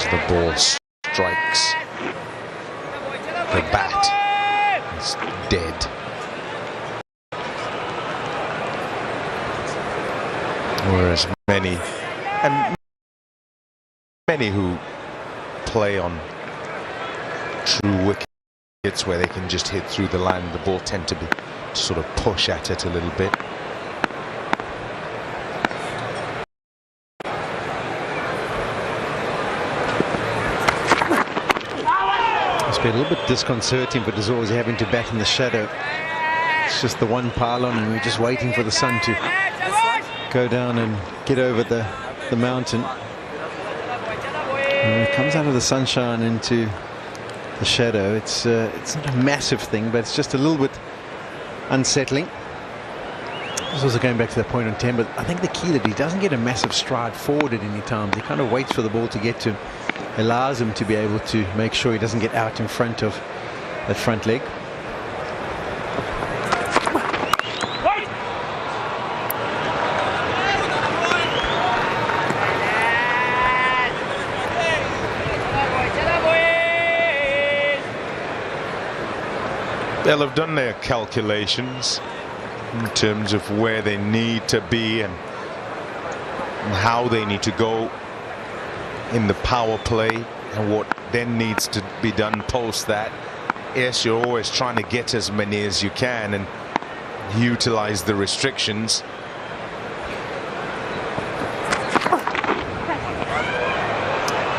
As the ball strikes the bat, it's dead. Whereas many who play on true wickets where they can just hit through the line, the ball tend to sort of push at it a little bit. It's been a little bit disconcerting, but there's always having to bat in the shadow. It's just the one pylon, and we're just waiting for the sun to go down and get over the mountain. And when it comes out of the sunshine into the shadow, it's not a massive thing, but it's just a little bit unsettling. This also going back to that point on 10, but I think the key that he doesn't get a massive stride forward at any time. He kind of waits for the ball to get to him, allows him to be able to make sure he doesn't get out in front of that front leg. They'll have done their calculations in terms of where they need to be and how they need to go in the power play and what then needs to be done post that. Yes, you're always trying to get as many as you can and utilize the restrictions.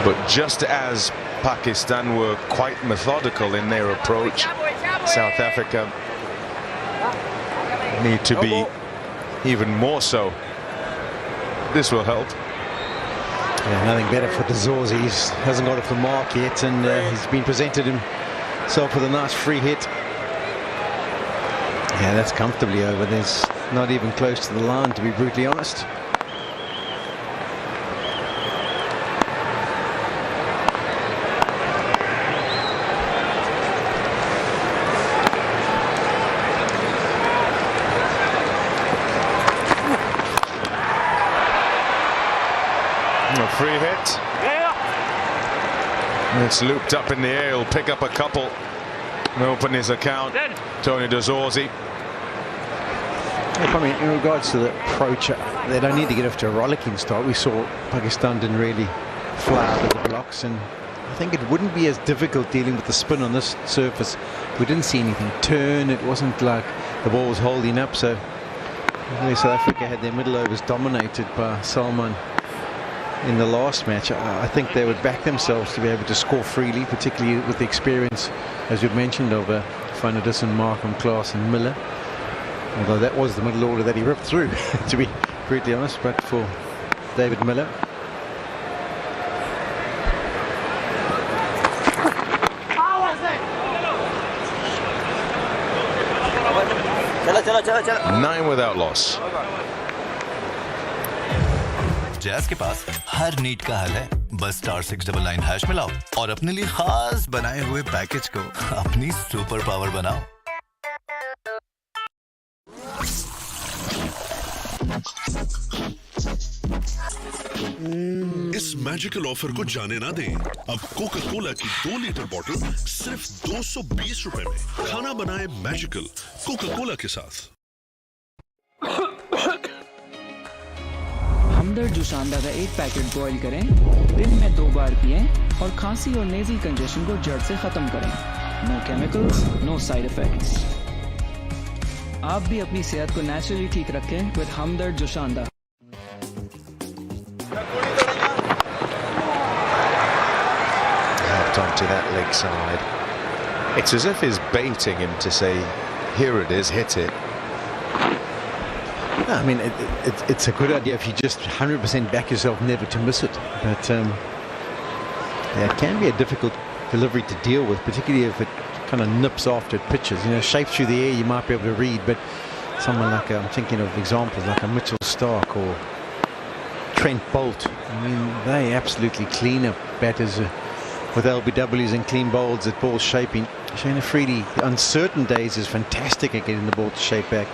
But just as Pakistan were quite methodical in their approach, South Africa need to be even more so. This will help. Yeah, nothing better for Zorzi. He hasn't got off the mark yet, and he's been presented himself with a nice free hit. Yeah, that's comfortably over. There's not even close to the line, to be brutally honest. Free hit. It's looped up in the air. He'll pick up a couple and open his account. Tony Zorzi. I mean, in regards to the approach, they don't need to get off to a rollicking start. We saw Pakistan didn't really fly out of the blocks, and I think it wouldn't be as difficult dealing with the spin on this surface. We didn't see anything turn. It wasn't like the ball was holding up. So South Africa had their middle overs dominated by Salman in the last match. I think they would back themselves to be able to score freely, particularly with the experience, as you've mentioned, of Van der Dussen, Markham, Klaas and Miller. Although that was the middle order that he ripped through, to be brutally honest, but for David Miller. Nine without loss. Jazz के पास हर need का हल है। बस *699# मिलाओ और अपने लिए खास बनाए हुए पैकेज को अपनी सुपर पावर बनाओ। इस मैजिकल ऑफर को जाने ना दें। अब कोका कोला की 2 लीटर बोतल सिर्फ 220 रुपए में। खाना बनाए मैजिकल कोका कोला के साथ। हमदर्द जुशांदा का 1 पैकेट बॉईल करें, दिन में 2 बार पिएं और खांसी और नेज़ल कंजेशन को जड़ से खत्म करें। No chemicals, no side effects. आप भी अपनी सेहत को नेचुरली ठीक रखें with Hamdard Joshanda. Helped onto that leg side. It's as if he's baiting him to say, here it is, hit it. I mean, it's a good idea if you just 100% back yourself never to miss it. But yeah, it can be a difficult delivery to deal with, particularly if it kind of nips after it pitches. You know, shape through the air you might be able to read, but someone like, I'm thinking of examples like a Mitchell Starc or Trent Bolt. I mean, they absolutely clean up batters with LBWs and clean bowls at ball shaping. Shane Afridi, the uncertain days, is fantastic at getting the ball to shape back.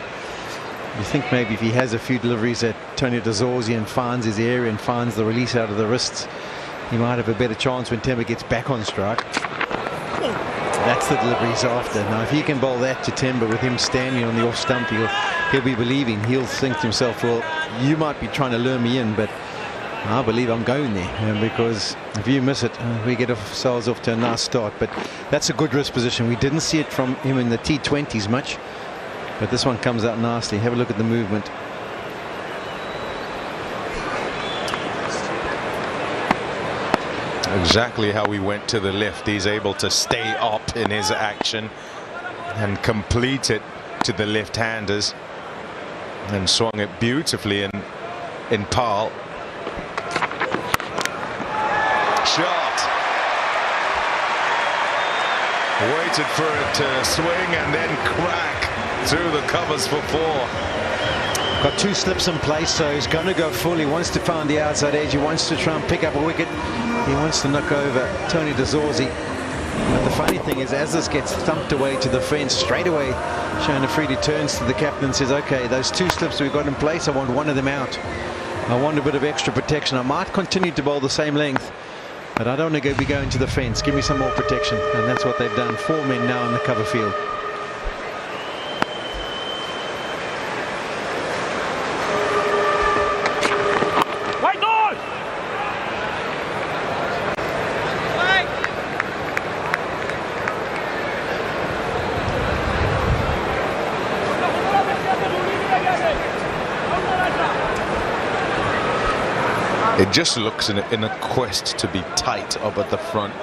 You think maybe if he has a few deliveries at Tony Zorzi and finds his area and finds the release out of the wrists, he might have a better chance when Timber gets back on strike. That's the deliveries after. Now, if he can bowl that to Timber with him standing on the off stump, he'll be believing. He'll think to himself, well, you might be trying to lure me in, but I believe I'm going there, because if you miss it, we get ourselves off to a nice start. But that's a good wrist position. We didn't see it from him in the T20s much, but this one comes out nicely. Have a look at the movement. Exactly how he went to the left. He's able to stay up in his action and complete it to the left-handers, and swung it beautifully in Pal. Shot. Waited for it to swing and then crack through the covers for 4. Got 2 slips in place, so he's going to go full. He wants to find the outside edge. He wants to try and pick up a wicket. He wants to knock over Tony de Zorzi. But the funny thing is, as this gets thumped away to the fence, straight away Shona Freedy turns to the captain and says, okay, those 2 slips we've got in place, I want one of them out. I want a bit of extra protection. I might continue to bowl the same length, but I don't want to be going to the fence. Give me some more protection. And that's what they've done. 4 men now in the cover field. It just looks in a quest to be tight up at the front.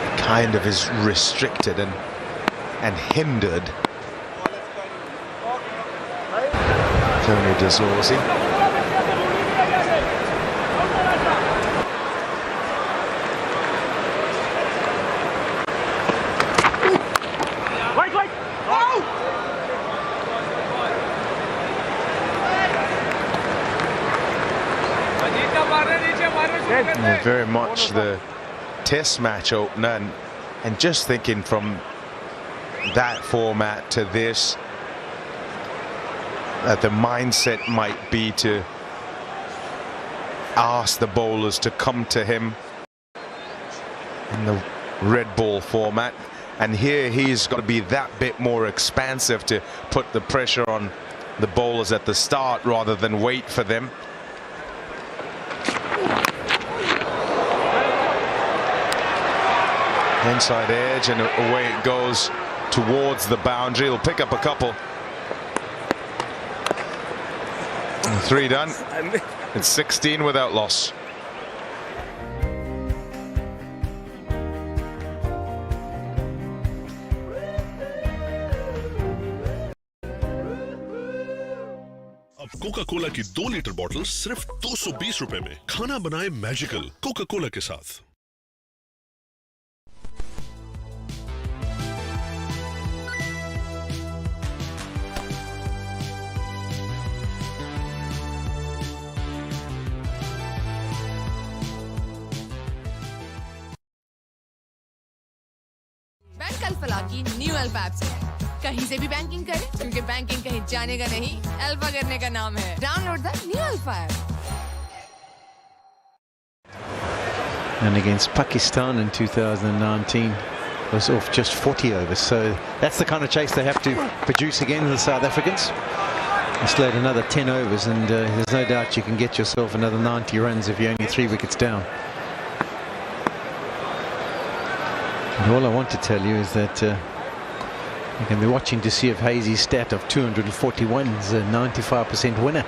It kind of is restricted and hindered. Tony de Zorzi. Very much the test match opener, and just thinking from that format to this, that the mindset might be to ask the bowlers to come to him in the red ball format, and here he's got to be that bit more expansive to put the pressure on the bowlers at the start rather than wait for them. Inside edge, and away it goes towards the boundary. He'll pick up a couple. 3 done. It's 16 without loss. अब Coca Cola की 2 litre बोतल सिर्फ 220 रुपए में। खाना बनाए magical Coca Cola के साथ। बैंक अल्फा की न्यू अल्फा ऐप से कहीं से भी बैंकिंग करें, क्योंकि बैंकिंग कहीं जाने का नहीं, अल्फा करने का नाम है। Download the new alpha app. And against Pakistan in 2019 was off just 40 overs, so that's the kind of chase they have to produce again, the South Africans. It's laid another 10 overs, and there's no doubt you can get yourself another 90 runs if you're only 3 wickets down. And all I want to tell you is that you can be watching to see if Hazy's stat of 241 is a 95% winner.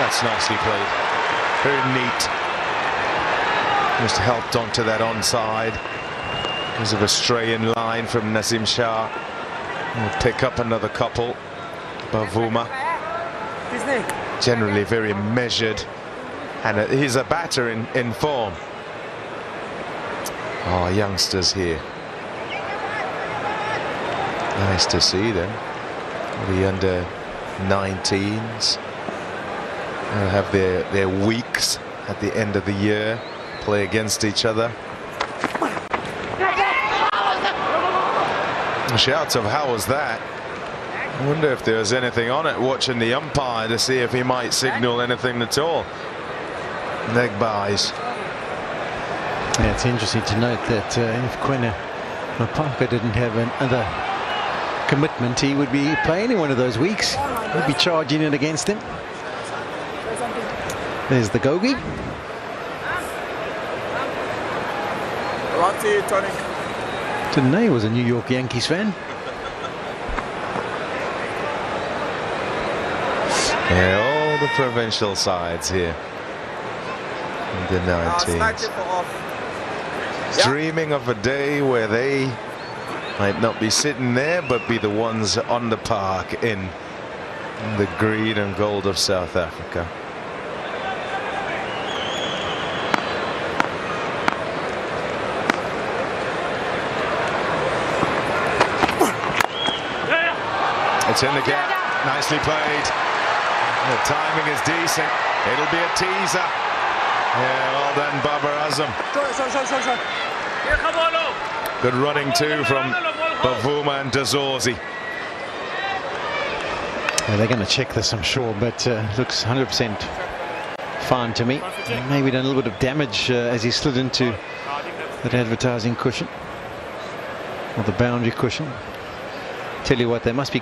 That's nicely played. Very neat. Just helped onto that onside because of a stray in line from Nazim Shah. We'll pick up another couple. Bavuma, generally very measured, and he's a batter in form. Oh, youngsters here. Nice to see them. The under 19s have their weeks at the end of the year, play against each other. Shouts of how was that? I wonder if there was anything on it, watching the umpire to see if he might signal anything at all. Leg buys. Yeah, it's interesting to note that if Quinn Parker didn't have another commitment, he would be playing in one of those weeks. He'd be charging it against him. There's the Gogi. Didn't know he was a New York Yankees fan. Yeah, all the provincial sides here in the 19s. Dreaming of a day where they might not be sitting there, but be the ones on the park in the green and gold of South Africa. It's in the gap. Nicely played. The timing is decent. It'll be a teaser. Yeah, well done, Babar Azam. Good running too from Bavuma and Dazorzi. Well, they're going to check this, I'm sure, but looks 100% fine to me. Maybe done a little bit of damage as he slid into that advertising cushion, or the boundary cushion. Tell you what, they must be